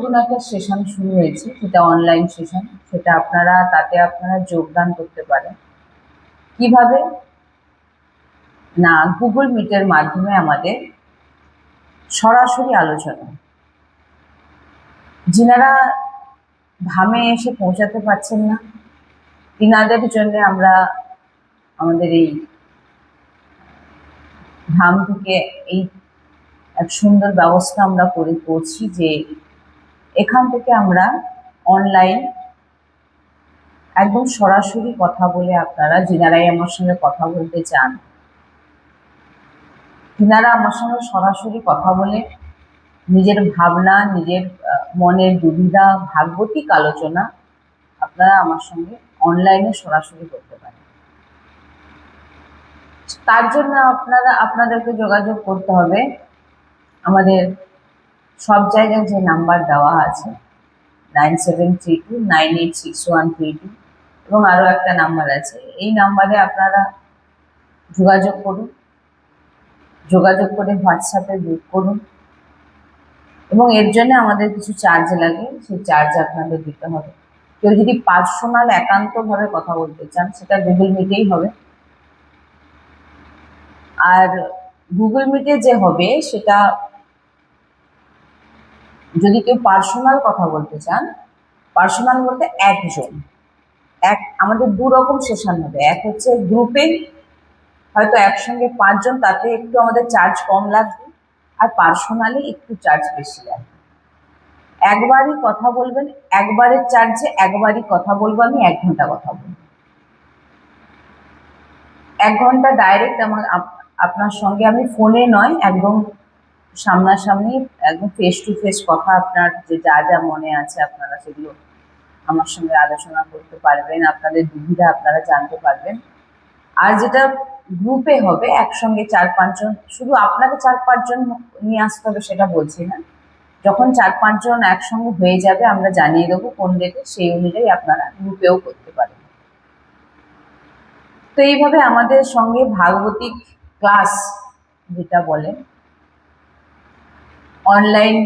নতুন একটা সেশন শুরু হয়েছে, সেটা অনলাইন সেশন। সেটা তাতে আপনারা যোগদান করতে পারেন। কিভাবে না, গুগল মিটের মাধ্যমে আমাদের সরাসরি আলোচনা। যিনারা ধামে এসে পৌঁছাতে পারছেন না, তিনাদের জন্য আমরা আমাদের এই ধাম থেকে এই এক সুন্দর ব্যবস্থা আমরা করে করছি যে এখান থেকে আমরা অনলাইন একদম সরাসরি কথা বলে, আপনারা যিনারাই আমার সঙ্গে কথা বলতে চান তিনারা আমার সঙ্গে সরাসরি কথা বলে নিজের ভাবনা, নিজের মনের দুবিধা, ভাগবতিক আলোচনা আপনারা আমার সঙ্গে অনলাইনে সরাসরি করতে পারেন। তার জন্য আপনাদেরকে যোগাযোগ করতে হবে আমাদের সব জায়গায় যে নাম্বার দেওয়া আছে 9732986132, এবং আরও একটা নাম্বার আছে, এই নাম্বারে আপনারা যোগাযোগ করুন। যোগাযোগ করে হোয়াটসঅ্যাপে বুক করুন, এবং এর জন্য আমাদের কিছু চার্জ লাগে, সেই চার্জ আপনাদের দিতে হবে। কেউ যদি পার্সোনাল একান্তভাবে কথা বলতে চান সেটা গুগল মিটেই হবে। আর গুগল মিটে যে হবে সেটা যদি কেউ পার্সোনাল কথা বলতে চান, পার্সোনাল বলতে আমাদের দু রকম সেশন হবে। এক হচ্ছে গ্রুপে হয়তো একসঙ্গে 5 জন, তাতে একটু আমাদের চার্জ কম লাগবে, আর পার্সোনালি একটু চার্জ বেশি লাগবে। একবারই কথা বলবেন, একবারের চার্জে একবারই কথা বলবো আমি, 1 ঘন্টা কথা বলবো। 1 ঘন্টা ডাইরেক্ট আপনার সঙ্গে আমি ফোনে নয়, একদম সামনাসামনি, একদম ফেস টু ফেস কথা, আপনার যে যা যা মনে আছে আপনারা সেগুলো আমার সঙ্গে আলোচনা করতে পারবেন, আপনাদের দুবিধা আপনারা জানতে পারবেন। আর যেটা গ্রুপে হবে একসঙ্গে 4-5 জন, শুধু আপনাকে 4-5 জন নিয়ে আসতে হবে সেটা বলছি না, যখন 4-5 জন একসঙ্গে হয়ে যাবে আমরা জানিয়ে দেবো কোন ডেটে, সেই অনুযায়ী আপনারা গ্রুপেও করতে পারেন। তো এইভাবে আমাদের সঙ্গে ভাগবতিক ক্লাস যেটা বলে অনলাইন